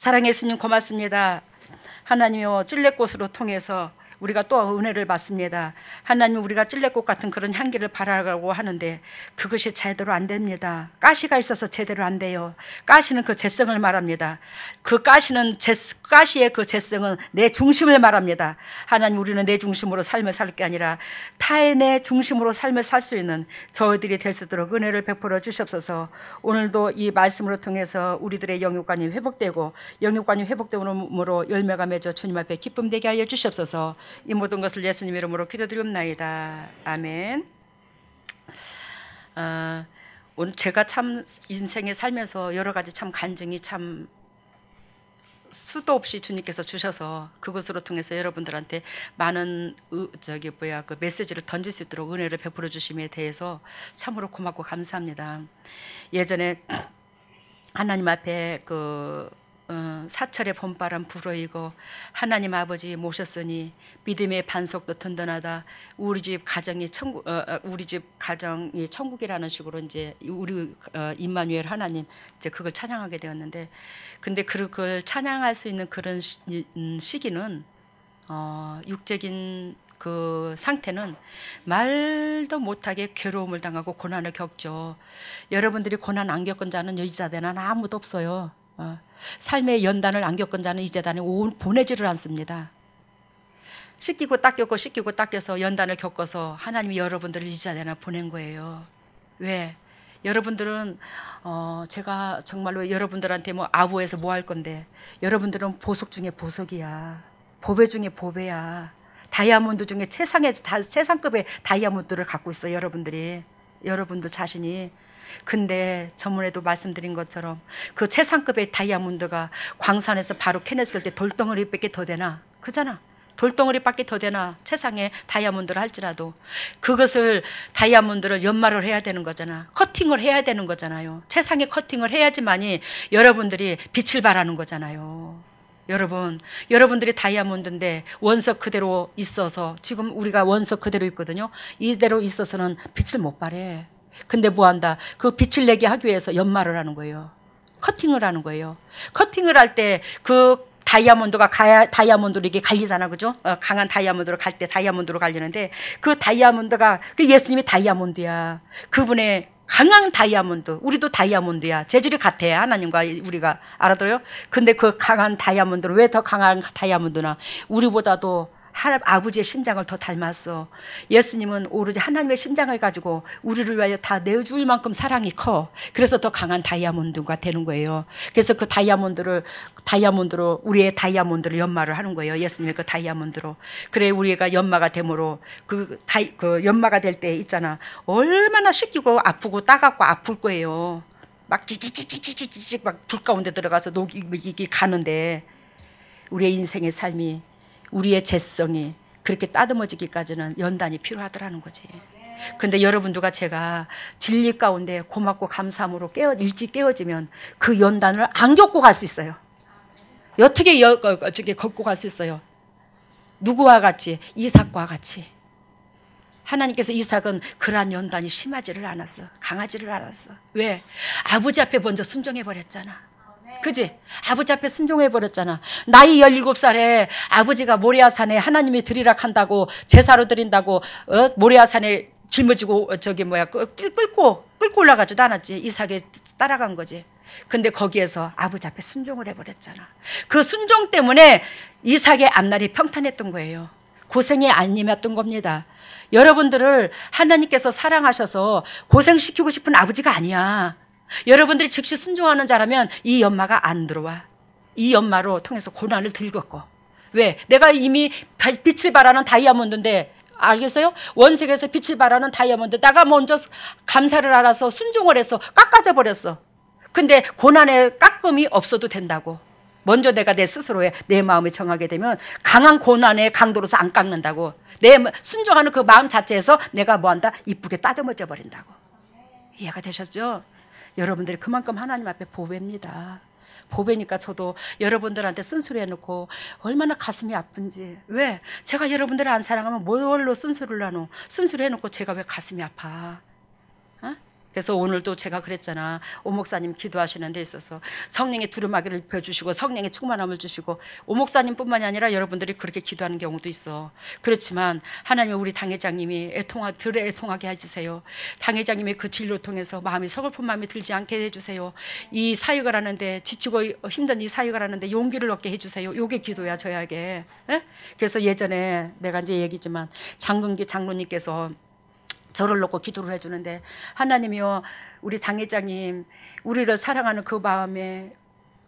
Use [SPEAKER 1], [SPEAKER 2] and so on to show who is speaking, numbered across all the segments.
[SPEAKER 1] 사랑의 예수님 고맙습니다. 하나님이여 찔레꽃으로 통해서 우리가 또 은혜를 받습니다. 하나님 우리가 찔레꽃 같은 그런 향기를 바라고 하는데 그것이 제대로 안 됩니다. 가시가 있어서 제대로 안 돼요. 가시는 그 재성을 말합니다. 그 가시의 그 재성은 내 중심을 말합니다. 하나님 우리는 내 중심으로 삶을 살 게 아니라 타인의 중심으로 삶을 살 수 있는 저희들이 될 수 있도록 은혜를 베풀어 주시옵소서. 오늘도 이 말씀으로 통해서 우리들의 영육관이 회복되고 영육관이 회복됨으로 열매가 맺어 주님 앞에 기쁨 되게 하여 주시옵소서. 이 모든 것을 예수님 이름으로 기도드리옵나이다. 아멘. 오늘 제가 참 인생에 살면서 여러 가지 참 간증이 참 수도 없이 주님께서 주셔서 그것으로 통해서 여러분들한테 많은 그 메시지를 던질 수 있도록 은혜를 베풀어 주심에 대해서 참으로 고맙고 감사합니다. 예전에 하나님 앞에 사철의 봄바람 불어이고 하나님 아버지 모셨으니 믿음의 반석도 든든하다. 우리 집 가정이 천국이라는 식으로 이제 우리 임마누엘 하나님 이제 그걸 찬양하게 되었는데, 근데 그걸 찬양할 수 있는 그런 시기는 육적인 그 상태는 말도 못하게 괴로움을 당하고 고난을 겪죠. 여러분들이 고난 안 겪은 자는 이 자대는 아무도 없어요. 삶의 연단을 안 겪은 자는 이 재단에 보내지를 않습니다. 씻기고 닦였고 씻기고 닦여서 연단을 겪어서 하나님이 여러분들을 이 자리에 보낸 거예요. 왜? 여러분들은 제가 정말로 여러분들한테 뭐 아부에서 뭐 할 건데, 여러분들은 보석 중에 보석이야. 보배 중에 보배야. 다이아몬드 중에 최상급의 다이아몬드를 갖고 있어요. 여러분들 자신이. 근데 저번에도 말씀드린 것처럼 그 최상급의 다이아몬드가 광산에서 바로 캐냈을 때 돌덩어리밖에 더 되나? 그잖아. 돌덩어리밖에 더 되나? 세상에 다이아몬드를 할지라도 그것을 다이아몬드를 연마를 해야 되는 거잖아. 커팅을 해야 되는 거잖아요. 세상에 커팅을 해야지만이 여러분들이 빛을 발하는 거잖아요. 여러분들이 다이아몬드인데 원석 그대로 있어서, 지금 우리가 원석 그대로 있거든요. 이대로 있어서는 빛을 못 발해. 근데 뭐 한다? 그 빛을 내게 하기 위해서 연마를 하는 거예요. 커팅을 하는 거예요. 커팅을 할 때 그 다이아몬드가 다이아몬드로 이게 갈리잖아. 그죠? 강한 다이아몬드로 갈 때 다이아몬드로 갈리는데, 그 다이아몬드가 그 예수님이 다이아몬드야. 그분의 강한 다이아몬드. 우리도 다이아몬드야. 재질이 같아. 하나님과 우리가. 알아들어요? 근데 그 강한 다이아몬드는 왜 더 강한 다이아몬드나? 우리보다도 아버지의 심장을 더 닮았어. 예수님은 오로지 하나님의 심장을 가지고 우리를 위하여 다 내어줄 만큼 사랑이 커. 그래서 더 강한 다이아몬드가 되는 거예요. 그래서 그 다이아몬드로 우리의 다이아몬드를 연마를 하는 거예요. 예수님의 그 다이아몬드로. 그래 우리가 연마가 되므로 그 연마가 될 때 있잖아. 얼마나 씻기고 아프고 따갑고 아플 거예요. 막 찌찌찌찌찌찌 막 불 가운데 들어가서 녹이 가는데, 우리의 인생의 삶이, 우리의 재성이 그렇게 따듬어지기까지는 연단이 필요하더라는 거지. 근데 여러분들과 제가 진리 가운데 고맙고 감사함으로 일찍 깨어지면 그 연단을 안 겪고 갈 수 있어요. 어떻게 겪고 갈 수 있어요? 누구와 같이? 이삭과 같이. 하나님께서 이삭은 그러한 연단이 심하지를 않았어. 강하지를 않았어. 왜? 아버지 앞에 먼저 순종해버렸잖아. 그지? 아버지 앞에 순종해버렸잖아. 나이 17살에 아버지가 모리아산에 하나님이 드리라 한다고 제사로 드린다고 모리아산에 짊어지고 끌고 올라가지도 않았지. 이삭에 따라간 거지. 근데 거기에서 아버지 앞에 순종을 해버렸잖아. 그 순종 때문에 이삭의 앞날이 평탄했던 거예요. 고생이 아니었던 겁니다. 여러분들을 하나님께서 사랑하셔서 고생시키고 싶은 아버지가 아니야. 여러분들이 즉시 순종하는 자라면 이 연마가 안 들어와. 이 연마로 통해서 고난을 덜 겪고. 왜? 내가 이미 빛을 발하는 다이아몬드인데, 알겠어요? 원색에서 빛을 발하는 다이아몬드. 내가 먼저 감사를 알아서 순종을 해서 깎아져 버렸어. 근데 고난의 깎음이 없어도 된다고. 먼저 내가 내 스스로의 내 마음을 정하게 되면 강한 고난의 강도로서 안 깎는다고. 내 순종하는 그 마음 자체에서 내가 뭐한다? 이쁘게 따듬어져 버린다고. 이해가 되셨죠? 여러분들이 그만큼 하나님 앞에 보배입니다. 보배니까 저도 여러분들한테 쓴소리 해놓고 얼마나 가슴이 아픈지. 왜? 제가 여러분들을 안 사랑하면 뭘로 쓴소리를 하노? 쓴소리 해놓고 제가 왜 가슴이 아파? 그래서 오늘도 제가 그랬잖아. 오 목사님 기도하시는 데 있어서 성령의 두루마기를 입혀주시고 성령의 충만함을 주시고, 오 목사님뿐만이 아니라 여러분들이 그렇게 기도하는 경우도 있어. 그렇지만 하나님, 우리 당회장님이 들에 애통하게 해주세요. 당회장님의 그 진료 통해서 마음이 서글픈 마음이 들지 않게 해주세요. 이 사역을 하는데, 지치고 힘든 이 사역을 하는데 용기를 얻게 해주세요. 요게 기도야, 저에게. 에? 그래서 예전에 내가 이제 얘기지만 장근기 장로님께서 저를 놓고 기도를 해주는데, 하나님이여, 우리 당회장님 우리를 사랑하는 그 마음에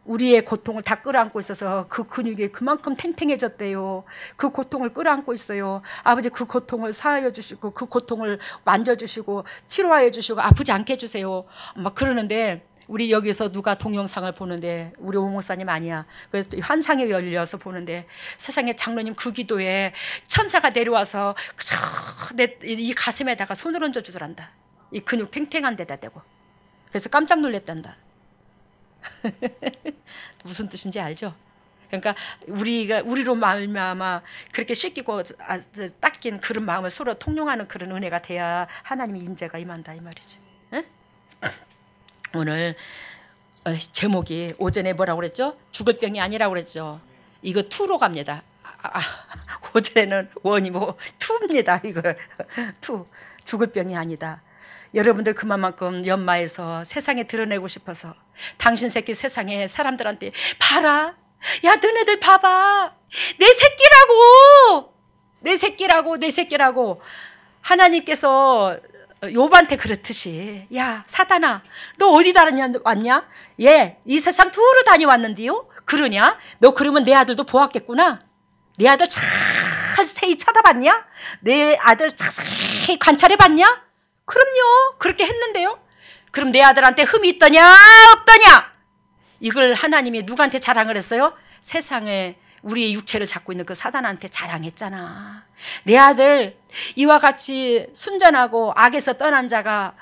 [SPEAKER 1] 우리의 고통을 다 끌어안고 있어서 그 근육이 그만큼 탱탱해졌대요. 그 고통을 끌어안고 있어요. 아버지, 그 고통을 사하여 주시고 그 고통을 만져주시고 치료하여 주시고 아프지 않게 해주세요. 막 그러는데, 우리 여기서 누가 동영상을 보는데, 우리 오 목사님 아니야. 그래서 환상에 열려서 보는데, 세상에 장로님 그 기도에 천사가 내려와서 이 가슴에다가 손을 얹어 주더란다. 이 근육 탱탱한 데다 대고. 그래서 깜짝 놀랐단다. 무슨 뜻인지 알죠? 그러니까 우리로 말미암아 그렇게 씻기고 닦인 그런 마음을 서로 통용하는 그런 은혜가 돼야 하나님의 인재가 임한다, 이 말이지. 응? 오늘 제목이 오전에 뭐라고 그랬죠? 죽을 병이 아니라고 그랬죠? 이거 2로 갑니다. 오전에는 1이고 2입니다. 이거 2. 죽을 병이 아니다. 여러분들 그만큼 연마해서 세상에 드러내고 싶어서, 당신 새끼 세상에 사람들한테 봐라, 야 너네들 봐봐, 내 새끼라고, 내 새끼라고, 내 새끼라고. 하나님께서 욥한테 그렇듯이, 야 사단아 너 어디 다녔냐? 예, 이 세상 두루 다녀왔는데요. 그러냐? 너 그러면 내 아들도 보았겠구나. 내 아들 자세히 쳐다봤냐? 내 아들 자세히 관찰해봤냐? 그럼요, 그렇게 했는데요. 그럼 내 아들한테 흠이 있더냐 없더냐? 이걸 하나님이 누구한테 자랑을 했어요? 세상에 우리의 육체를 잡고 있는 그 사단한테 자랑했잖아. 내 아들 이와 같이 순전하고 악에서 떠난 자가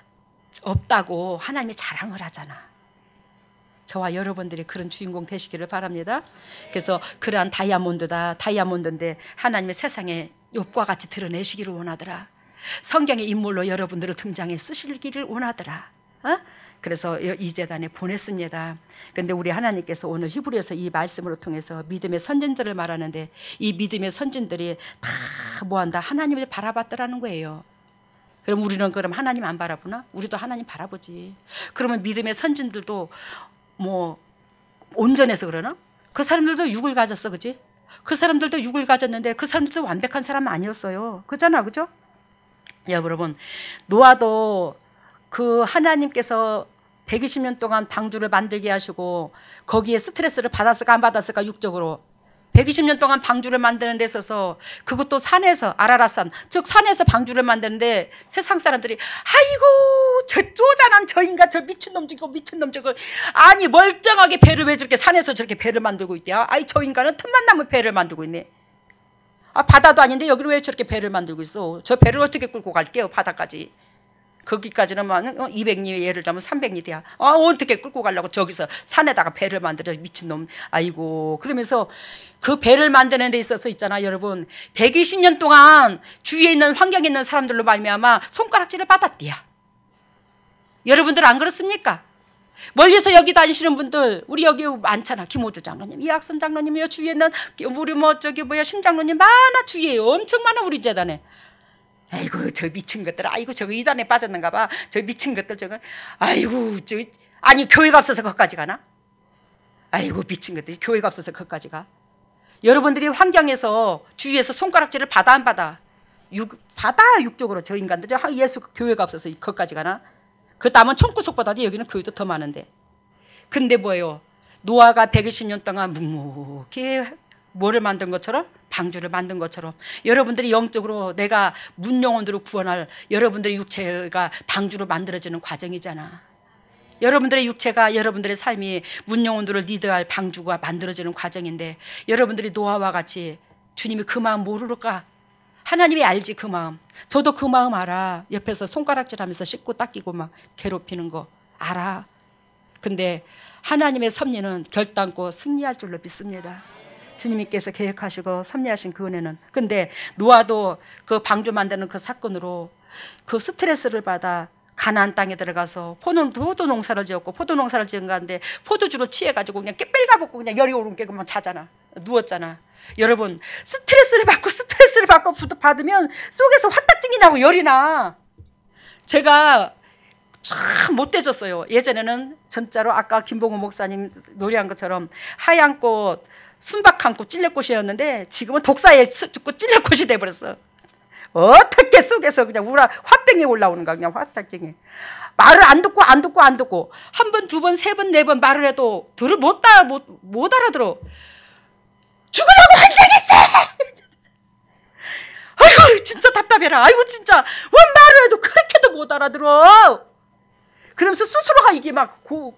[SPEAKER 1] 없다고 하나님이 자랑을 하잖아. 저와 여러분들이 그런 주인공 되시기를 바랍니다. 그래서 그러한 다이아몬드인데 하나님의 세상에 욥과 같이 드러내시기를 원하더라. 성경의 인물로 여러분들을 등장해 쓰시기를 원하더라. 그래서 이 재단에 보냈습니다. 그런데 우리 하나님께서 오늘 히브리에서 이 말씀으로 통해서 믿음의 선진들을 말하는데, 이 믿음의 선진들이 다 뭐한다? 하나님을 바라봤더라는 거예요. 그럼 우리는 그럼 하나님 안 바라보나? 우리도 하나님 바라보지. 그러면 믿음의 선진들도 뭐 온전해서 그러나? 그 사람들도 육을 가졌어, 그지? 그 사람들도 육을 가졌는데 그 사람들도 완벽한 사람은 아니었어요. 그잖아, 그죠? 여러분, 노아도 그 하나님께서 120년 동안 방주를 만들게 하시고 거기에 스트레스를 받았을까 안 받았을까? 육적으로 120년 동안 방주를 만드는 데 있어서, 그것도 산에서, 아라랏산 즉 산에서 방주를 만드는데 세상 사람들이 아이고 저 쪼잔한 저 인간, 저 미친놈 저거 아니 멀쩡하게 배를 왜 저렇게 산에서 저렇게 배를 만들고 있대요? 아이 저 인간은 틈만 나면 배를 만들고 있네. 바다도 아닌데 여기를 왜 저렇게 배를 만들고 있어? 저 배를 어떻게 끌고 갈게요, 바다까지? 거기까지는 200리, 예를 들면 300리 돼야. 어떻게 끌고 가려고 저기서 산에다가 배를 만들어, 미친놈. 아이고. 그러면서 그 배를 만드는 데 있어서 있잖아, 여러분. 120년 동안 주위에 있는 환경에 있는 사람들로 말미암아 손가락질을 받았대야. 여러분들 안 그렇습니까? 멀리서 여기 다니시는 분들, 우리 여기 많잖아. 김호주 장로님, 이학선 장로님, 여 주위에 있는 우리 신 장로님 많아. 주위에 엄청 많아, 우리 재단에. 아이고 저 미친 것들, 아이고 저거 이단에 빠졌는가 봐, 저 미친 것들 저거, 아이고 아니 교회가 없어서 거기까지 가나? 아이고 미친 것들, 교회가 없어서 거기까지 가? 여러분들이 환경에서 주위에서 손가락질을 받아 안 받아? 받아. 육적으로 저 인간들, 예수 교회가 없어서 거기까지 가나? 그 다음은 총구석보다도 여기는 교회도 더 많은데. 근데 뭐예요? 노아가 120년 동안 묵묵히 뭐를 만든 것처럼? 방주를 만든 것처럼 여러분들이 영적으로 내가 문영혼으로 구원할 여러분들의 육체가 방주로 만들어지는 과정이잖아. 여러분들의 육체가, 여러분들의 삶이 문영혼들을 리드할 방주가 만들어지는 과정인데, 여러분들이 노아와 같이 주님이 그 마음 모르까? 하나님이 알지, 그 마음. 저도 그 마음 알아. 옆에서 손가락질하면서 씻고 닦이고 막 괴롭히는 거 알아. 근데 하나님의 섭리는 결단코 승리할 줄로 믿습니다. 주님께서 계획하시고 섭리하신 그 은혜는. 근데 노아도 그 방주 만드는 그 사건으로 그 스트레스를 받아 가나안 땅에 들어가서 포도 농사를 지었고 포도 농사를 지은 가운데 포도주로 취해가지고 그냥 빨가벗고 그냥 열이 오른 게 그만 자잖아. 누웠잖아. 여러분 스트레스를 받고 받으면 속에서 화딱증이 나고 열이 나. 제가 참 못되졌어요. 예전에는 진짜로 아까 김봉호 목사님 노래한 것처럼 하얀 꽃, 순박한 꽃, 찔레꽃이었는데 지금은 독사에 꽃 찔레꽃이 돼버렸어. 어떻게 속에서 그냥 화병이 올라오는 거야. 그냥 화병이. 말을 안 듣고 한 번, 두 번, 세 번, 네 번 말을 해도 못 알아들어. 죽으려고 환장했어. 아이고 진짜 답답해라. 아이고 진짜 왜 말을 해도 그렇게도 못 알아들어. 그러면서 스스로가 이게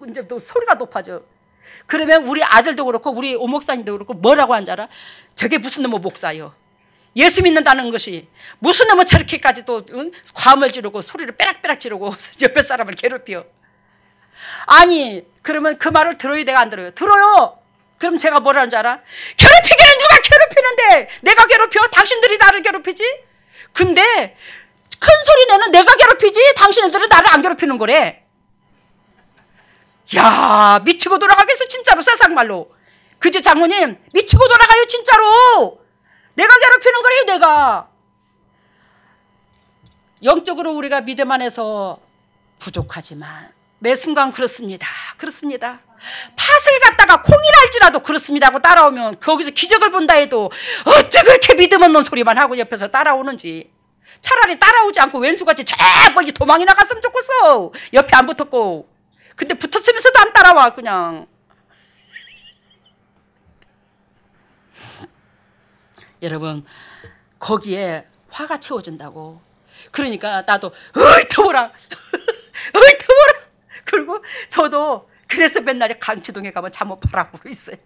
[SPEAKER 1] 이제 또 소리가 높아져. 그러면 우리 아들도 그렇고 우리 오목사님도 그렇고 뭐라고 하는지 알아? 저게 무슨 놈의 목사요. 예수 믿는다는 것이 무슨 놈의 저렇게까지 또 과음을 지르고 소리를 빼락빼락 지르고 옆에 사람을 괴롭혀. 아니 그러면 그 말을 들어요 내가 안 들어요? 들어요. 그럼 제가 뭐라는 줄 알아? 괴롭히기는 누가 괴롭히는데 내가 괴롭혀? 당신들이 나를 괴롭히지? 근데 큰 소리 내는 내가 괴롭히지 당신들은 나를 안 괴롭히는 거래. 야 미치고 돌아가겠어 진짜로 세상말로. 그지 장모님 미치고 돌아가요 진짜로. 내가 괴롭히는 거래요 내가. 영적으로 우리가 믿음 안에서 부족하지만 매 순간 그렇습니다. 팥을 갖다가 콩이랄지라도 그렇습니다 하고 따라오면 거기서 기적을 본다 해도 어째 그렇게 믿음 없는 소리만 하고 옆에서 따라오는지. 차라리 따라오지 않고 왼수같이 저 멀리 도망이 나갔으면 좋겠어. 옆에 안 붙었고. 근데 붙었으면서도 안 따라와 그냥. 여러분 거기에 화가 채워진다고. 그러니까 나도 어이 더워라 그리고 저도 그래서 맨날 강치동에 가면 잠옷 팔아보고 있어요.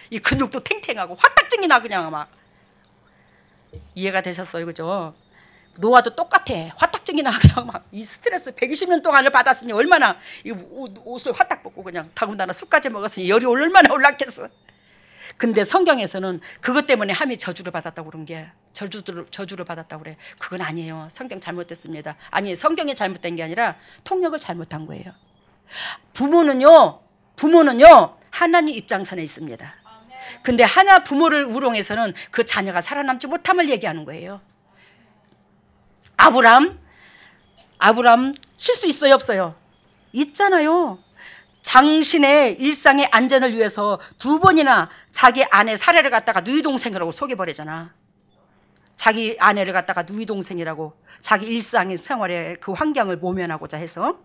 [SPEAKER 1] 이 근육도 탱탱하고 화딱증이 나 그냥 막. 이해가 되셨어요 그죠? 노화도 똑같아. 화딱증이 나 그냥 막. 이 스트레스 120년 동안을 받았으니 얼마나 이 옷을 화딱 벗고 그냥 더군다나 술까지 먹었으니 열이 얼마나 올랐겠어. 근데 성경에서는 그것 때문에 함이 저주를 받았다고 그런 게 저주를 받았다고 그래. 그건 아니에요. 성경 잘못됐습니다. 아니 성경이 잘못된 게 아니라 통역을 잘못한 거예요. 부모는요 하나님 입장선에 있습니다. 근데 하나 부모를 우롱해서는 그 자녀가 살아남지 못함을 얘기하는 거예요. 아브람 쉴 수 있어요 없어요? 있잖아요. 당신의 일상의 안전을 위해서 2번이나 자기 아내 사례를 갖다가 누이 동생이라고 속여버리잖아. 자기 아내를 갖다가 누이 동생이라고 자기 일상의 생활의 그 환경을 모면하고자 해서.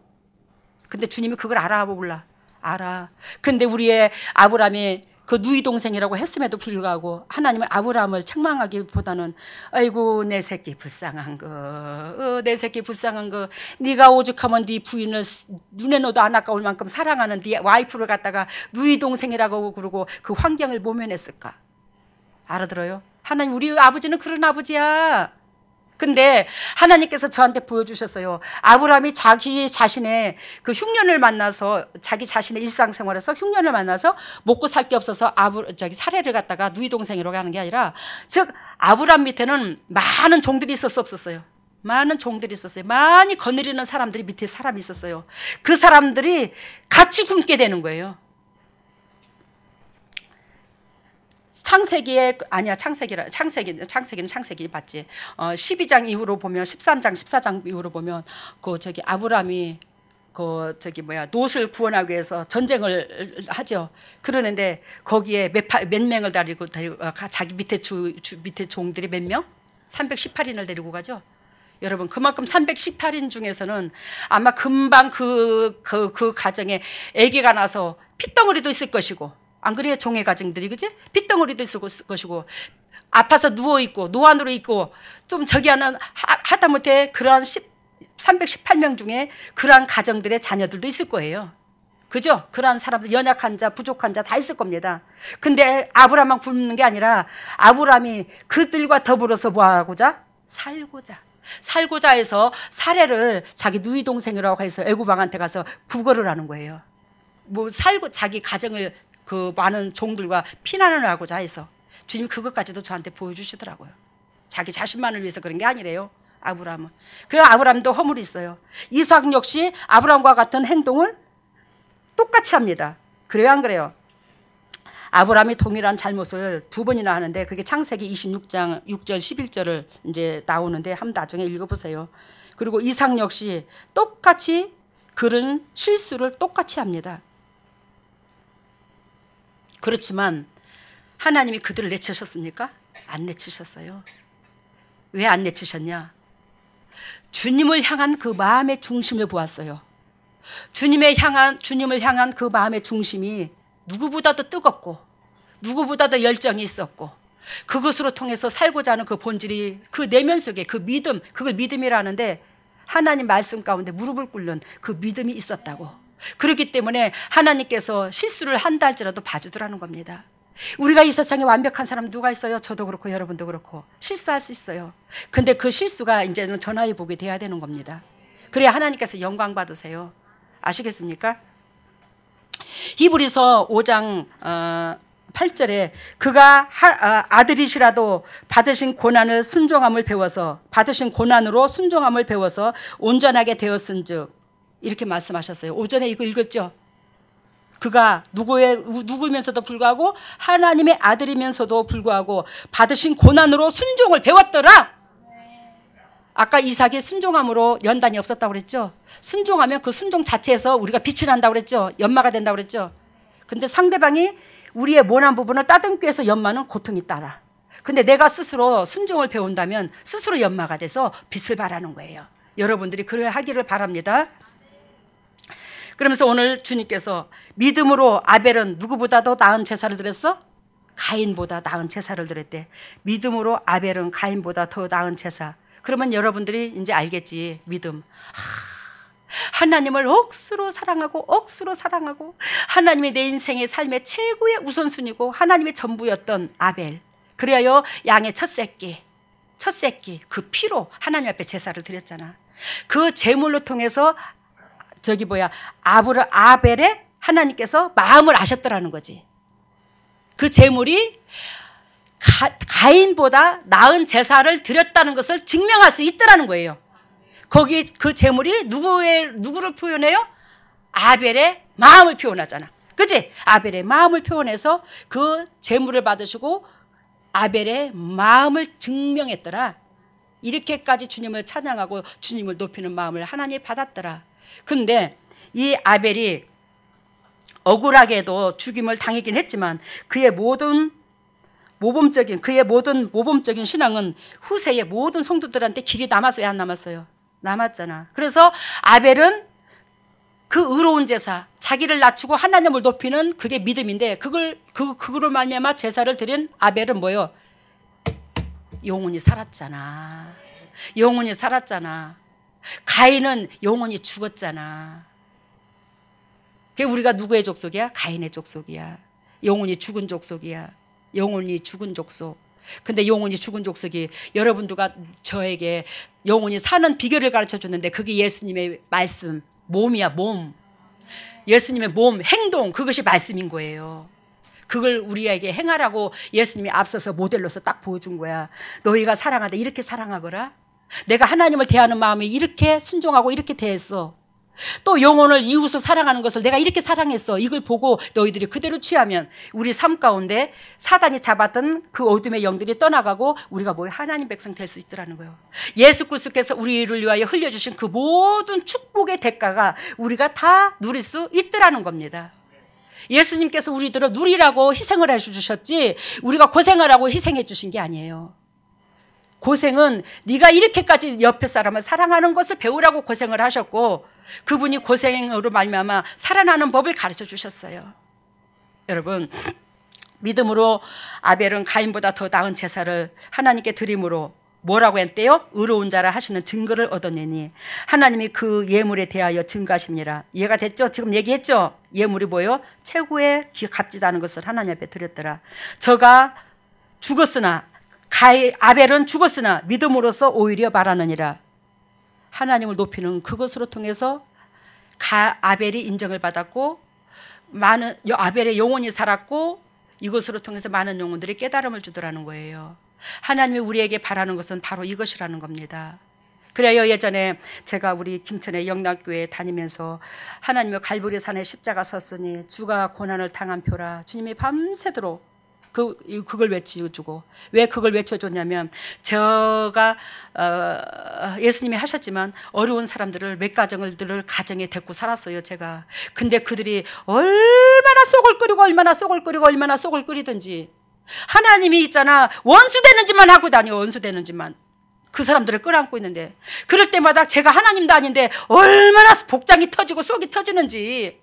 [SPEAKER 1] 근데 주님이 그걸 알아 몰라? 알아. 근데 우리의 아브람이 그 누이 동생이라고 했음에도 불구하고 하나님은 아브람을 책망하기보다는 아이고 내 새끼 불쌍한 거, 내 새끼 불쌍한 거. 네가 오죽하면 네 부인을 눈에 넣어도 안 아까울 만큼 사랑하는 네 와이프를 갖다가 누이 동생이라고 그러고 그 환경을 모면했을까? 알아들어요? 하나님 우리 아버지는 그런 아버지야. 근데 하나님께서 저한테 보여주셨어요. 아브라함이 자기 자신의 그 흉년을 만나서 자기 자신의 일상생활에서 흉년을 만나서 먹고 살 게 없어서 사례를 갖다가 누이 동생이라고 하는 게 아니라 즉 아브라함 밑에는 많은 종들이 있었어 없었어요? 많은 종들이 있었어요. 많이 거느리는 사람들이 밑에 사람이 있었어요. 그 사람들이 같이 굶게 되는 거예요. 창세기는 창세기 맞지. 12장 이후로 보면 13장 14장 이후로 보면 아브라함이 롯을 구원하기 위해서 전쟁을 하죠. 그러는데 거기에 몇 명을 데리고 자기 밑에 밑에 종들이 몇 명? 318인을 데리고 가죠. 여러분 그만큼 318인 중에서는 아마 금방 그 가정에 아기가 나서 핏덩어리도 있을 것이고. 안 그래요? 종의 가정들이 그지? 핏덩어리도 있을 것이고 아파서 누워있고 노안으로 있고 좀 하다못해 그러한 318명 중에 그러한 가정들의 자녀들도 있을 거예요. 그죠? 그러한 사람들 연약한 자 부족한 자 다 있을 겁니다. 근데 아브라함만 굶는 게 아니라 아브라함이 그들과 더불어서 뭐하고자? 살고자 해서 사례를 자기 누이 동생이라고 해서 애굽 왕한테 가서 구걸을 하는 거예요. 자기 가정을 그 많은 종들과 피난을 하고자 해서 주님 그것까지도 저한테 보여주시더라고요. 자기 자신만을 위해서 그런 게 아니래요. 아브라함은. 그 아브라함도 허물이 있어요. 이삭 역시 아브라함과 같은 행동을 똑같이 합니다. 그래요, 안 그래요? 아브라함이 동일한 잘못을 두 번이나 하는데 그게 창세기 26장 6절 11절을 이제 나오는데 한번 나중에 읽어보세요. 그리고 이삭 역시 똑같이 그런 실수를 똑같이 합니다. 그렇지만 하나님이 그들을 내치셨습니까? 안 내치셨어요. 왜 안 내치셨냐? 주님을 향한 그 마음의 중심을 보았어요. 주님을 향한 그 마음의 중심이 누구보다도 뜨겁고 누구보다도 열정이 있었고 그것으로 통해서 살고자 하는 그 본질이 그 내면 속에 그 믿음, 그걸 믿음이라는데 하나님 말씀 가운데 무릎을 꿇는 그 믿음이 있었다고. 그렇기 때문에 하나님께서 실수를 한다 할지라도 봐주더라는 겁니다. 우리가 이 세상에 완벽한 사람 누가 있어요? 저도 그렇고 여러분도 그렇고 실수할 수 있어요. 근데 그 실수가 이제는 전화위복이 돼야 되는 겁니다. 그래야 하나님께서 영광 받으세요. 아시겠습니까? 히브리서 5장 8절에 그가 아들이시라도 받으신 고난을 순종함을 배워서 받으신 고난으로 순종함을 배워서 온전하게 되었은즉 이렇게 말씀하셨어요. 오전에 이거 읽었죠? 그가 누구면서도 불구하고 하나님의 아들이면서도 불구하고 받으신 고난으로 순종을 배웠더라. 아까 이삭이 순종함으로 연단이 없었다고 그랬죠. 순종하면 그 순종 자체에서 우리가 빛이 난다고 그랬죠. 연마가 된다고 그랬죠. 근데 상대방이 우리의 모난 부분을 따듬기 위해서 연마는 고통이 따라. 근데 내가 스스로 순종을 배운다면 스스로 연마가 돼서 빛을 발하는 거예요. 여러분들이 그래 하기를 바랍니다. 그러면서 오늘 주님께서 믿음으로 아벨은 누구보다도 나은 제사를 드렸어? 가인보다 나은 제사를 드렸대. 믿음으로 아벨은 가인보다 더 나은 제사. 그러면 여러분들이 이제 알겠지. 믿음. 하나님을 억수로 사랑하고 하나님이 내 인생의 삶의 최고의 우선순위고 하나님의 전부였던 아벨. 그래야 양의 첫 새끼 그 피로 하나님 앞에 제사를 드렸잖아. 그 제물로 통해서 아벨의 하나님께서 마음을 아셨더라는 거지. 그 제물이 가인보다 나은 제사를 드렸다는 것을 증명할 수 있더라는 거예요. 거기 그 제물이 누구를 표현해요? 아벨의 마음을 표현하잖아. 그치? 아벨의 마음을 표현해서 그 제물을 받으시고 아벨의 마음을 증명했더라. 이렇게까지 주님을 찬양하고 주님을 높이는 마음을 하나님이 받았더라. 근데 이 아벨이 억울하게도 죽임을 당하긴 했지만 그의 모든 모범적인 신앙은 후세의 모든 성도들한테 길이 남았어요, 안 남았어요? 남았잖아. 그래서 아벨은 그 의로운 제사, 자기를 낮추고 하나님을 높이는 그게 믿음인데 그거로 말미암아 제사를 드린 아벨은 뭐예요? 영혼이 살았잖아. 영혼이 살았잖아. 가인은 영혼이 죽었잖아. 그게 우리가 누구의 족속이야? 가인의 족속이야. 영혼이 죽은 족속이야. 영혼이 죽은 족속. 근데 영혼이 죽은 족속이 여러분들과 저에게 영혼이 사는 비결을 가르쳐 줬는데 그게 예수님의 말씀, 몸이야, 몸. 예수님의 몸, 행동, 그것이 말씀인 거예요. 그걸 우리에게 행하라고 예수님이 앞서서 모델로서 딱 보여준 거야. 너희가 사랑하되 이렇게 사랑하거라. 내가 하나님을 대하는 마음이 이렇게 순종하고 이렇게 대했어. 또 영혼을 이웃을 사랑하는 것을 내가 이렇게 사랑했어. 이걸 보고 너희들이 그대로 취하면 우리 삶 가운데 사단이 잡았던 그 어둠의 영들이 떠나가고 우리가 하나님 백성 될 수 있더라는 거예요. 예수 그리스도께서 우리를 위하여 흘려주신 그 모든 축복의 대가가 우리가 다 누릴 수 있더라는 겁니다. 예수님께서 우리들을 누리라고 희생을 해주셨지 우리가 고생하라고 희생해 주신 게 아니에요. 고생은 네가 이렇게까지 옆에 사람을 사랑하는 것을 배우라고 고생을 하셨고 그분이 고생으로 말미암아 살아나는 법을 가르쳐 주셨어요. 여러분, 믿음으로 아벨은 가인보다 더 나은 제사를 하나님께 드림으로 뭐라고 했대요? 의로운 자라 하시는 증거를 얻어내니 하나님이 그 예물에 대하여 증거하십니다. 이해가 됐죠? 지금 얘기했죠? 예물이 뭐예요? 최고의 값지다는 것을 하나님 앞에 드렸더라. 저가 죽었으나 아벨은 죽었으나 믿음으로써 오히려 말하느니라. 하나님을 높이는 그것으로 통해서 아벨이 인정을 받았고 아벨의 영혼이 살았고 이것으로 통해서 많은 영혼들이 깨달음을 주더라는 거예요. 하나님이 우리에게 바라는 것은 바로 이것이라는 겁니다. 그래요. 예전에 제가 우리 김천의 영락교회 다니면서 하나님의 갈보리 산에 십자가 섰으니 주가 고난을 당한 표라. 주님이 밤새도록 그걸 외쳐주고, 왜 그걸 외쳐줬냐면 제가 예수님이 하셨지만 어려운 사람들을 몇 가정들을 가정에 데리고 살았어요. 제가. 근데 그들이 얼마나 속을 끓이고 얼마나 속을 끓이고 얼마나 속을 끓이든지 하나님이 있잖아, 원수 되는 짓만 하고 다녀. 원수 되는 짓만. 그 사람들을 끌어안고 있는데 그럴 때마다 제가 하나님도 아닌데 얼마나 복장이 터지고 속이 터지는지.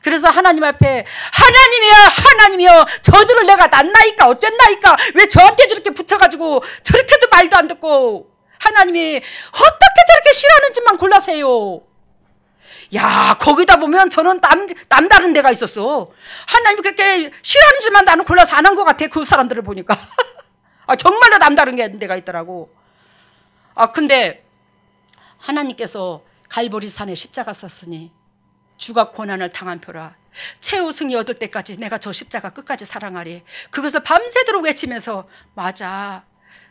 [SPEAKER 1] 그래서 하나님 앞에 하나님이여 저주를 내가 놨나이까 어쨌나이까 왜 저한테 저렇게 붙여가지고 저렇게도 말도 안 듣고 하나님이 어떻게 저렇게 싫어하는 짓만 골라세요. 야, 거기다 보면 저는 남다른 데가 있었어. 하나님이 그렇게 싫어하는 짓만 나는 골라서 안 한 것 같아. 그 사람들을 보니까. 정말로 남다른 데가 있더라고. 근데 하나님께서 갈보리 산에 십자가 섰으니 주가 고난을 당한 표라. 최우승이 얻을 때까지 내가 저 십자가 끝까지 사랑하리. 그것을 밤새도록 외치면서 맞아.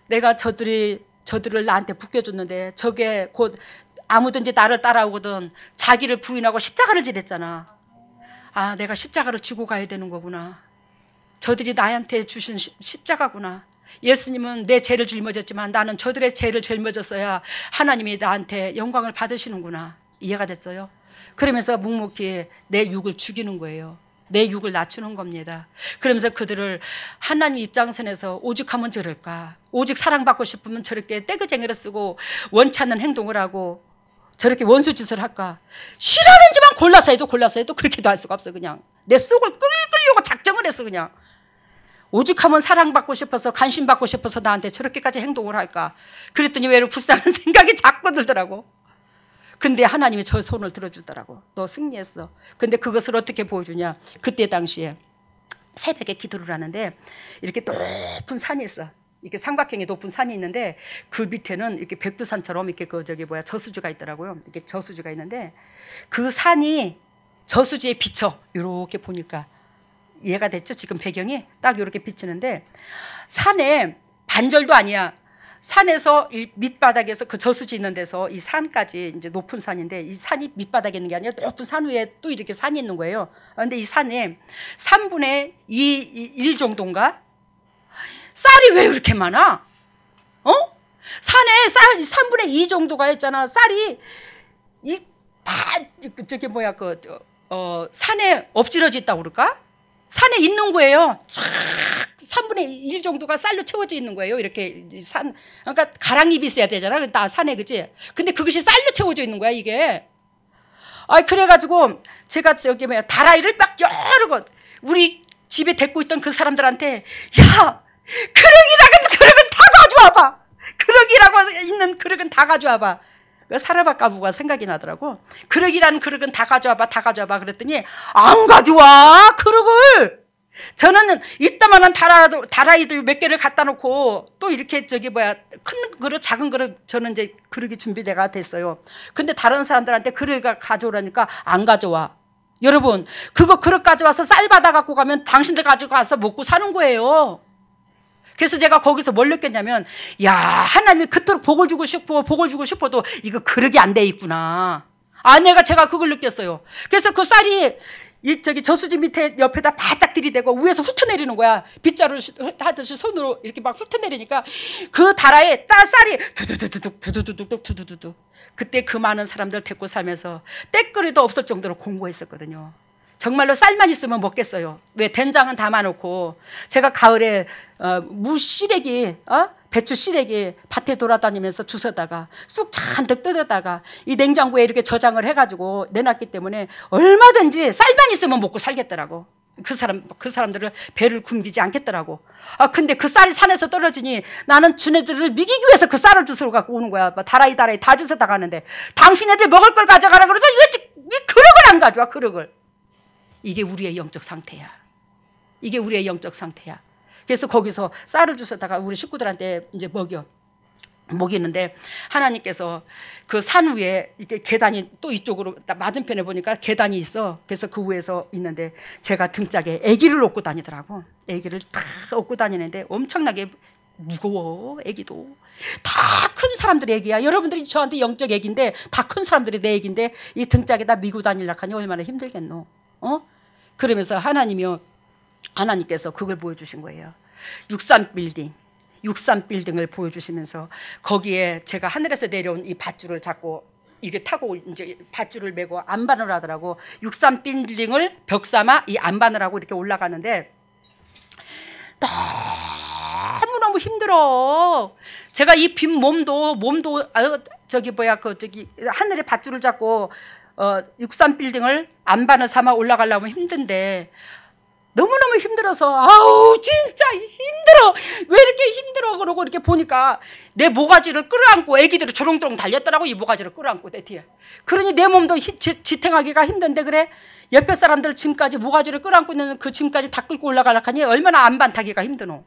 [SPEAKER 1] 내가 저들을 나한테 붙여줬는데 저게 곧 아무든지 나를 따라오거든 자기를 부인하고 십자가를 지랬잖아. 내가 십자가를 지고 가야 되는 거구나. 저들이 나한테 주신 십자가구나. 예수님은 내 죄를 짊어졌지만 나는 저들의 죄를 짊어졌어야 하나님이 나한테 영광을 받으시는구나. 이해가 됐어요? 그러면서 묵묵히 내 육을 죽이는 거예요. 내 육을 낮추는 겁니다. 그러면서 그들을 하나님 입장선에서 오직 하면 저럴까, 오직 사랑받고 싶으면 저렇게 떼그쟁이를 쓰고 원치 않는 행동을 하고 저렇게 원수짓을 할까. 싫어하는 짓만 골라서 해도 그렇게도 할 수가 없어. 그냥 내 속을 끌려고 작정을 했어. 그냥 오직 하면 사랑받고 싶어서 관심받고 싶어서 나한테 저렇게까지 행동을 할까. 그랬더니 왜 불쌍한 생각이 자꾸 들더라고. 근데 하나님이 저 손을 들어주더라고. 너 승리했어. 근데 그것을 어떻게 보여주냐. 그때 당시에 새벽에 기도를 하는데 이렇게 높은 산이 있어. 이렇게 삼각형의 높은 산이 있는데 그 밑에는 이렇게 백두산처럼 이렇게 저수지가 있더라고요. 이렇게 저수지가 있는데 그 산이 저수지에 비쳐. 이렇게 보니까 이해가 됐죠? 지금 배경이 딱 이렇게 비치는데 산에 반절도 아니야. 산에서 이 밑바닥에서 그 저수지 있는 데서 이 산까지 이제 높은 산인데 이 산이 밑바닥에 있는 게 아니라 높은 산 위에 또 이렇게 산이 있는 거예요. 그런데 이 산에 3분의 1 정도인가? 쌀이 왜 이렇게 많아? 산에 쌀 3분의 2 정도가 있잖아. 쌀이 산에 엎질러져 있다고 그럴까? 산에 있는 거예요. 쫙 3분의 1 정도가 쌀로 채워져 있는 거예요. 이렇게 그러니까 가랑잎이 있어야 되잖아. 나 산에, 그치? 근데 그것이 쌀로 채워져 있는 거야, 이게. 그래가지고 제가 다라이를 막 여러 것 우리 집에 데리고 있던 그 사람들한테 야, 그릇은 다 가져와봐. 그릇이라고 있는 그릇은 다 가져와봐. 사르밧가부가 생각이 나더라고. 그릇이라는 그릇은 다 가져와봐. 그랬더니 안 가져와 그릇을. 저는 이따만한 다라이도 몇 개를 갖다 놓고 또 이렇게 큰 그릇 작은 그릇 저는 이제 그릇이 준비가 됐어요. 근데 다른 사람들한테 그릇 가져오라니까 안 가져와. 여러분 그거 그릇 가져와서 쌀 받아 갖고 가면 당신들 가져가서 먹고 사는 거예요. 그래서 제가 거기서 뭘 느꼈냐면 야, 하나님이 그토록 복을 주고 싶어도 이거 그릇이 안 돼 있구나. 제가 그걸 느꼈어요. 그래서 그 쌀이 저수지 밑에 옆에다 바짝 들이대고 위에서 훑어내리는 거야. 빗자루 하듯이 손으로 이렇게 막 훑어내리니까 그 다라에 쌀이 두두두둑. 그때 그 많은 사람들 데리고 살면서 때거리도 없을 정도로 공부했었거든요. 정말로 쌀만 있으면 먹겠어요. 왜 된장은 담아놓고 제가 가을에 무 시래기 배추 시래기 밭에 돌아다니면서 주워다가 쑥 잔뜩 뜯어다가 이 냉장고에 이렇게 저장을 해가지고 내놨기 때문에 얼마든지 쌀만 있으면 먹고 살겠더라고. 그 사람들을 배를 굶기지 않겠더라고. 근데 그 쌀이 산에서 떨어지니 나는 지네들을 미기기 위해서 그 쌀을 주스러 갖고 오는 거야. 다라이 다 주워다 가는데 당신네들 먹을 걸 가져가라 그래도 이 그릇을 안 가져와. 그릇을. 이게 우리의 영적 상태야. 그래서 거기서 쌀을 주워다가 우리 식구들한테 이제 먹이는데 하나님께서 그 산 위에 이렇게 계단이 또 이쪽으로 맞은편에 보니까 계단이 있어. 그래서 그 위에서 있는데 제가 등짝에 아기를 업고 다니더라고. 아기를 다 업고 다니는데 엄청나게 무거워. 애기도 다 큰 사람들의 애기야. 여러분들이 저한테 영적 애기인데 다 큰 사람들이 내 애기인데 이 등짝에다 미고 다니려고 하니 얼마나 힘들겠노. 그러면서 하나님께서 그걸 보여주신 거예요. 63빌딩을 보여주시면서 거기에 제가 하늘에서 내려온 이 밧줄을 잡고 이게 타고 이제 밧줄을 메고 안반을 하더라고. 63빌딩을 벽 삼아 이 안반을 하고 이렇게 올라가는데 너무너무 힘들어. 제가 이 빈 몸도 하늘에 밧줄을 잡고 63빌딩을 안반을 삼아 올라가려면 힘든데 너무너무 힘들어서 아우 진짜 힘들어. 왜 이렇게 힘들어. 그러고 이렇게 보니까 내 모가지를 끌어안고 애기들이 조롱조롱 달렸더라고. 이 모가지를 끌어안고 내 뒤에. 그러니 내 몸도 지탱하기가 힘든데 그래 옆에 사람들 짐까지 모가지를 끌어안고 있는 그 짐까지 다 끌고 올라가려고 하니 얼마나 안반 타기가 힘드노.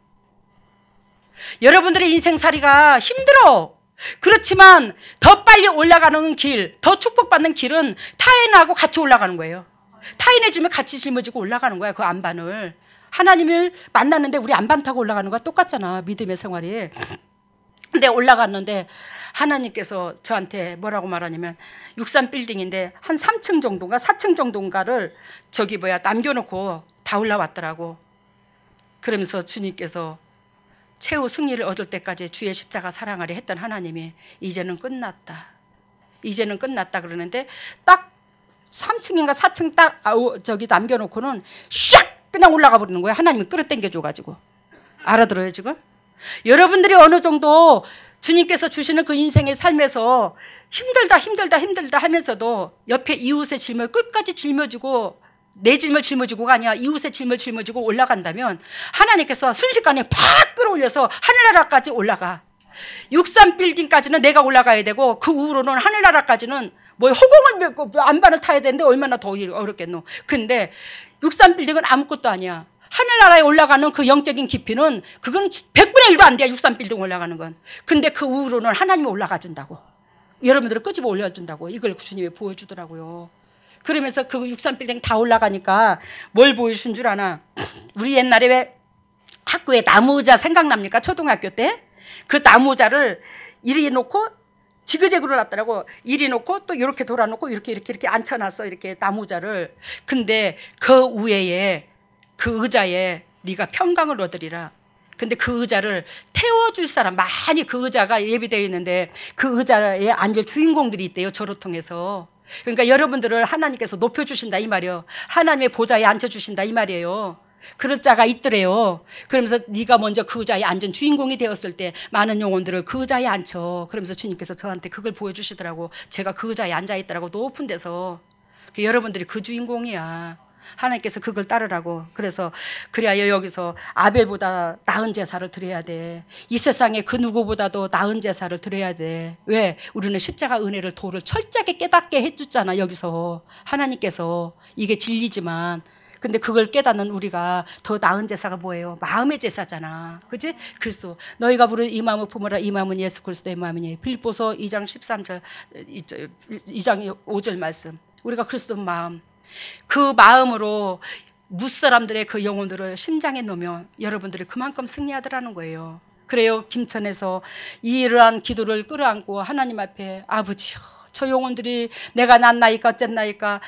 [SPEAKER 1] 여러분들의 인생살이가 힘들어. 그렇지만 더 빨리 올라가는 길, 더 축복받는 길은 타인하고 같이 올라가는 거예요. 타인의 짐을 같이 짊어지고 올라가는 거야. 그 안반을. 하나님을 만났는데 우리 안반 타고 올라가는 거와 똑같잖아. 믿음의 생활이. 근데 올라갔는데 하나님께서 저한테 뭐라고 말하냐면 63빌딩인데 한 3층 정도인가 4층 정도인가를 남겨놓고 다 올라왔더라고. 그러면서 주님께서 최후 승리를 얻을 때까지 주의 십자가 사랑하리 했던 하나님이 이제는 끝났다. 이제는 끝났다 그러는데 딱 3층인가 4층 딱 남겨놓고는 샥 그냥 올라가 버리는 거야. 하나님이 끌어당겨줘가지고. 알아들어요 지금? 여러분들이 어느 정도 주님께서 주시는 그 인생의 삶에서 힘들다 하면서도 옆에 이웃의 짐을 끝까지 짊어지고 내 짐을 짊어지고가 아니야. 이웃의 짐을 짊어지고 올라간다면 하나님께서 순식간에 팍 끌어올려서 하늘나라까지 올라가. 63빌딩까지는 내가 올라가야 되고 그 후로는 하늘나라까지는 허공을 메고 안반을 타야 되는데 얼마나 더 어렵겠노. 근데 63빌딩은 아무것도 아니야. 하늘나라에 올라가는 그 영적인 깊이는 그건 100분의 1도 안 돼. 63빌딩 올라가는 건. 근데 그 후로는 하나님이 올라가 준다고. 여러분들을 끄집어 올려준다고. 이걸 주님이 보여주더라고요. 그러면서 그 63빌딩 다 올라가니까 뭘 보여준 줄 아나? 우리 옛날에 왜 학교에 나무의자 생각납니까? 초등학교 때? 그 나무의자를 이리 놓고 지그재그로 놨더라고. 이리 놓고 또 이렇게 돌아놓고 이렇게 앉혀놨어. 이렇게 나무의자를. 근데 그 위에 그 의자에 네가 평강을 얻으리라. 근데 그 의자를 태워줄 사람 많이 그 의자가 예비되어 있는데 그 의자에 앉을 주인공들이 있대요. 저를 통해서. 그러니까 여러분들을 하나님께서 높여주신다 이 말이에요. 하나님의 보좌에 앉혀주신다 이 말이에요. 그럴 자가 있더래요. 그러면서 네가 먼저 그 의자에 앉은 주인공이 되었을 때 많은 영혼들을 그 의자에 앉혀. 그러면서 주님께서 저한테 그걸 보여주시더라고. 제가 그 의자에 앉아있더라고. 높은 데서. 여러분들이 그 주인공이야. 하나님께서 그걸 따르라고. 그래서 그래야 여기서 아벨보다 나은 제사를 드려야 돼. 이 세상에 그 누구보다도 나은 제사를 드려야 돼. 왜? 우리는 십자가 은혜를 도를 철저하게 깨닫게 해주잖아. 여기서 하나님께서. 이게 진리지만 근데 그걸 깨닫는 우리가 더 나은 제사가 뭐예요? 마음의 제사잖아. 그치? 그리스도 너희가 부른 이 마음을 품으라. 이 마음은 예수 그리스도의 마음이니. 빌립보서 2장 13절 2장 5절 말씀. 우리가 그리스도 마음 그 마음으로 무사람들의 그 영혼들을 심장에 넣으면 여러분들이 그만큼 승리하더라는 거예요. 그래요. 김천에서 이러한 기도를 끌어안고 하나님 앞에 아버지요 저 영혼들이 내가 낳나이까 어쨌나이까.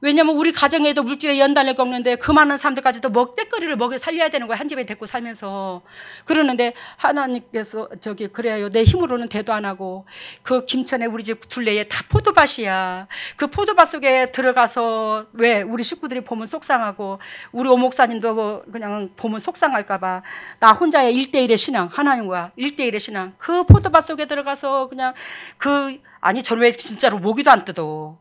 [SPEAKER 1] 왜냐면 우리 가정에도 물질의 연단을 겪는데 그 많은 사람들까지도 먹대거리를 먹여 살려야 되는 거야. 한 집에 데리고 살면서. 그러는데 하나님께서 그래요. 내 힘으로는 대도 안 하고 그 김천에 우리 집 둘레에 다 포도밭이야. 그 포도밭 속에 들어가서 왜 우리 식구들이 보면 속상하고 우리 오목사님도 그냥 보면 속상할까 봐 나 혼자의 1대1의 신앙 하나님과 1대1의 신앙 그 포도밭 속에 들어가서 그냥 아니 저는 왜 진짜로 모기도 안 뜯어.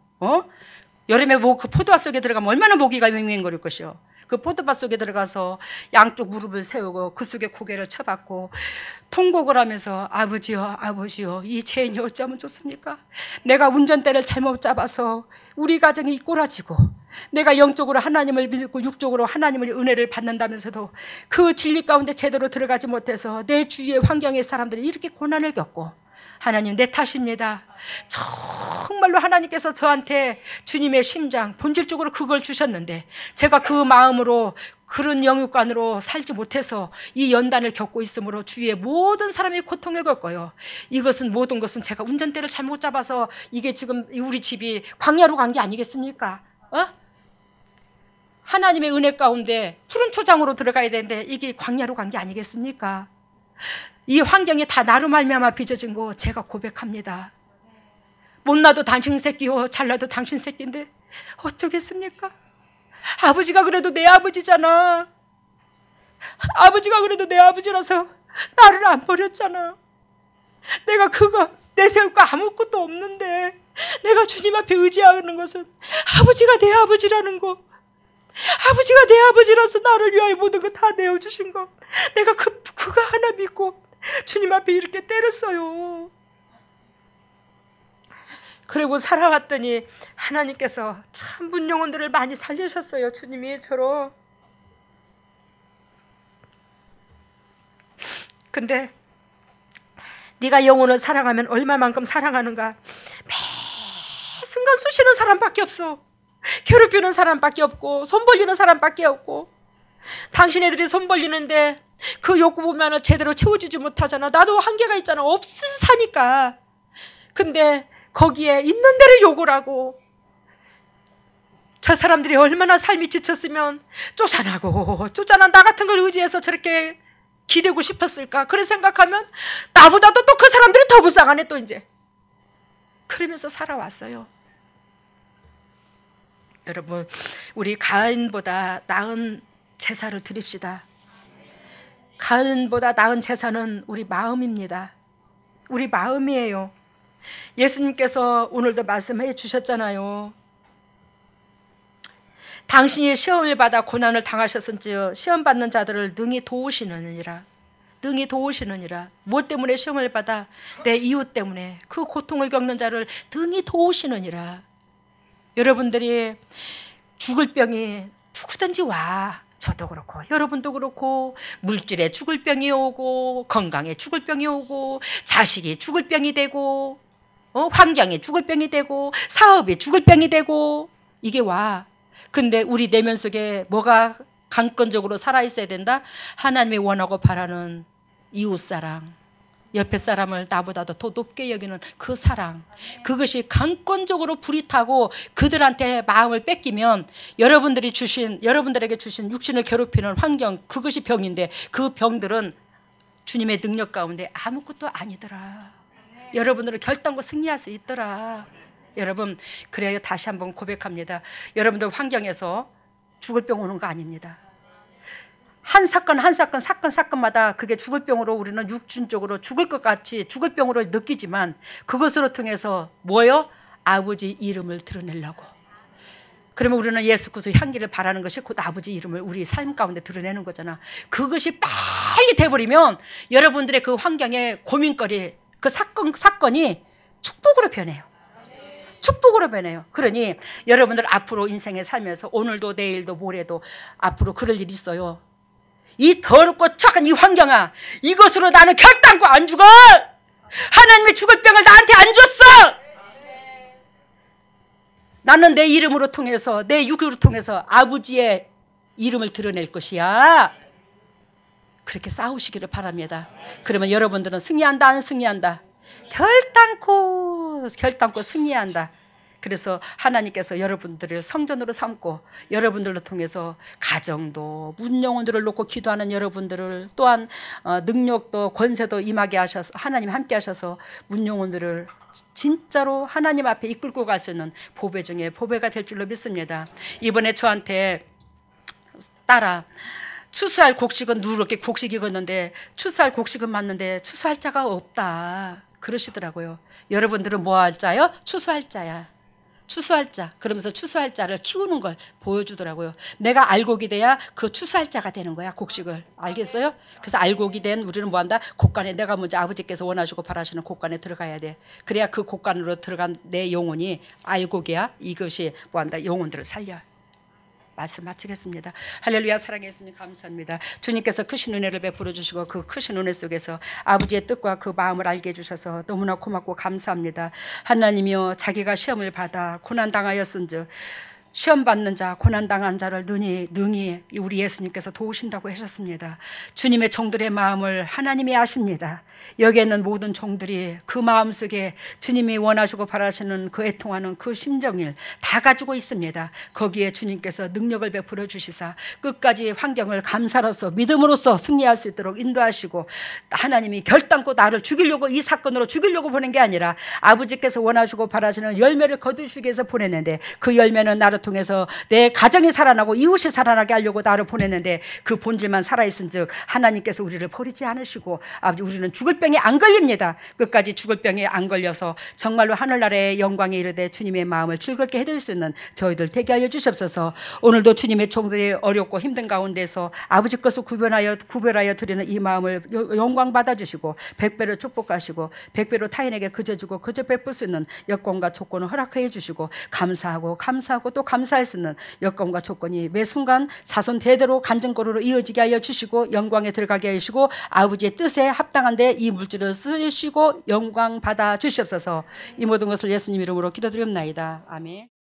[SPEAKER 1] 여름에 그 포도밭 속에 들어가면 얼마나 모기가 맹맹거릴 것이요. 그 포도밭 속에 들어가서 양쪽 무릎을 세우고 그 속에 고개를 쳐박고 통곡을 하면서 아버지요 아버지요 이 죄인이 어쩌면 좋습니까? 내가 운전대를 잘못 잡아서 우리 가정이 꼬라지고 내가 영적으로 하나님을 믿고 육적으로 하나님의 은혜를 받는다면서도 그 진리 가운데 제대로 들어가지 못해서 내 주위의 환경의 사람들이 이렇게 고난을 겪고 하나님, 내 탓입니다. 정말로 하나님께서 저한테 주님의 심장, 본질적으로 그걸 주셨는데 제가 그 마음으로 그런 영육관으로 살지 못해서 이 연단을 겪고 있으므로 주위의 모든 사람이 고통을 겪어요. 이것은 모든 것은 제가 운전대를 잘못 잡아서 이게 지금 우리 집이 광야로 간 게 아니겠습니까? 하나님의 은혜 가운데 푸른 초장으로 들어가야 되는데 이게 광야로 간 게 아니겠습니까? 이 환경이 다 나로 말미암아 빚어진 거 제가 고백합니다. 못나도 당신 새끼요 잘나도 당신 새끼인데 어쩌겠습니까? 아버지가 그래도 내 아버지잖아. 아버지가 그래도 내 아버지라서 나를 안 버렸잖아. 내가 그거 내세울 거 아무것도 없는데 내가 주님 앞에 의지하는 것은 아버지가 내 아버지라는 거, 아버지가 내 아버지라서 나를 위하여 모든 거 다 내어주신 거, 내가 그거 하나 믿고 주님 앞에 이렇게 때렸어요. 그리고 살아왔더니 하나님께서 참 문영혼들을 많이 살리셨어요. 주님이 저로. 근데 네가 영혼을 사랑하면 얼마만큼 사랑하는가? 매 순간 쑤시는 사람밖에 없어. 괴롭히는 사람밖에 없고 손 벌리는 사람밖에 없고, 당신 애들이 손 벌리는데 그 욕구 보면 제대로 채워주지 못하잖아. 나도 한계가 있잖아. 없어 사니까. 근데 거기에 있는 대로 욕을 하고, 저 사람들이 얼마나 삶이 지쳤으면 쫓아난 나 같은 걸 의지해서 저렇게 기대고 싶었을까. 그런 생각하면 나보다도 또 그 사람들이 더 불쌍하네 또 이제. 그러면서 살아왔어요. 여러분, 우리 가인보다 나은 제사를 드립시다. 가인보다 나은 제사는 우리 마음입니다. 우리 마음이에요. 예수님께서 오늘도 말씀해 주셨잖아요. 당신이 시험을 받아 고난을 당하셨은즉 시험 받는 자들을 능히 도우시느니라. 능히 도우시느니라. 무엇 때문에 시험을 받아? 내 이웃 때문에 그 고통을 겪는 자를 능히 도우시느니라. 여러분들이 죽을 병이 누구든지 와. 저도 그렇고 여러분도 그렇고, 물질에 죽을 병이 오고, 건강에 죽을 병이 오고, 자식이 죽을 병이 되고, 환경에 죽을 병이 되고, 사업에 죽을 병이 되고, 이게 와. 근데 우리 내면 속에 뭐가 강건적으로 살아있어야 된다? 하나님이 원하고 바라는 이웃사랑, 옆에 사람을 나보다도 더 높게 여기는 그 사랑, 그것이 강건적으로 불이 타고 그들한테 마음을 뺏기면 여러분들에게 주신 육신을 괴롭히는 환경, 그것이 병인데 그 병들은 주님의 능력 가운데 아무것도 아니더라. 여러분들은 결단과 승리할 수 있더라. 여러분, 그래요. 다시 한번 고백합니다. 여러분들 환경에서 죽을 병 오는 거 아닙니다. 한 사건마다 그게 죽을 병으로 우리는 육신적으로 죽을 것 같이 죽을 병으로 느끼지만 그것으로 통해서 뭐요? 아버지 이름을 드러내려고. 그러면 우리는 예수 그리스도의 향기를 바라는 것이 곧 아버지 이름을 우리 삶 가운데 드러내는 거잖아. 그것이 빨리 돼버리면 여러분들의 그 환경의 고민거리, 그 사건이 축복으로 변해요. 축복으로 변해요. 그러니 여러분들 앞으로 인생에 살면서 오늘도 내일도 모레도 앞으로 그럴 일이 있어요. 이 더럽고 착한 이 환경아, 이것으로 나는 결단코 안 죽어. 하나님의 죽을 병을 나한테 안 줬어. 나는 내 이름으로 통해서, 내 육으로 통해서 아버지의 이름을 드러낼 것이야. 그렇게 싸우시기를 바랍니다. 그러면 여러분들은 승리한다, 안 승리한다? 결단코 승리한다. 그래서 하나님께서 여러분들을 성전으로 삼고 여러분들로 통해서 가정도 문영혼들을 놓고 기도하는 여러분들을, 또한 능력도 권세도 임하게 하셔서 하나님 함께 하셔서 문영혼들을 진짜로 하나님 앞에 이끌고 갈 수 있는 보배 중에 보배가 될 줄로 믿습니다. 이번에 저한테 딸아, 추수할 곡식은 누렇게 곡식 익었는데 추수할 곡식은 맞는데 추수할 자가 없다 그러시더라고요. 여러분들은 뭐 할 자요? 추수할 자야. 추수할 자. 그러면서 추수할 자를 키우는 걸 보여주더라고요. 내가 알곡이 돼야 그 추수할 자가 되는 거야, 곡식을. 알겠어요? 그래서 알곡이 된 우리는 뭐 한다? 곡간에, 내가 먼저 아버지께서 원하시고 바라시는 곡간에 들어가야 돼. 그래야 그 곡간으로 들어간 내 영혼이 알곡이야. 이것이 뭐 한다? 영혼들을 살려. 말씀 마치겠습니다. 할렐루야. 사랑해 예수님 감사합니다. 주님께서 크신 은혜를 베풀어 주시고 그 크신 은혜 속에서 아버지의 뜻과 그 마음을 알게 해주셔서 너무나 고맙고 감사합니다. 하나님이여 자기가 시험을 받아 고난당하였은즉 시험 받는 자, 고난 당한 자를 능히 우리 예수님께서 도우신다고 하셨습니다. 주님의 종들의 마음을 하나님이 아십니다. 여기에 있는 모든 종들이 그 마음속에 주님이 원하시고 바라시는 그 애통하는 그 심정을 다 가지고 있습니다. 거기에 주님께서 능력을 베풀어 주시사 끝까지 환경을 감사로서 믿음으로써 승리할 수 있도록 인도하시고, 하나님이 결단코 나를 죽이려고, 이 사건으로 죽이려고 보낸 게 아니라 아버지께서 원하시고 바라시는 열매를 거두시기 위해서 보냈는데, 그 열매는 나를 통해서 내 가정이 살아나고 이웃이 살아나게 하려고 나를 보냈는데, 그 본질만 살아있은즉 하나님께서 우리를 버리지 않으시고, 아버지 우리는 죽을 병에 안 걸립니다. 끝까지 죽을 병에 안 걸려서 정말로 하늘나라의 영광에 이르되 주님의 마음을 즐겁게 해드릴 수 있는 저희들 되게 하여 주시옵소서. 오늘도 주님의 종들이 어렵고 힘든 가운데서 아버지 것을 구별하여 드리는 이 마음을 영광 받아주시고 백배로 축복하시고 백배로 타인에게 그저 주고 그저 베풀 수 있는 여건과 조건을 허락해 주시고, 감사하고 또 감사할 수 있는 여건과 조건이 매 순간 자손 대대로 간증거리로 이어지게 하여 주시고 영광에 들어가게 하시고 아버지의 뜻에 합당한 데 이 물질을 쓰시고 영광 받아 주시옵소서. 이 모든 것을 예수님 이름으로 기도드립니다. 아멘.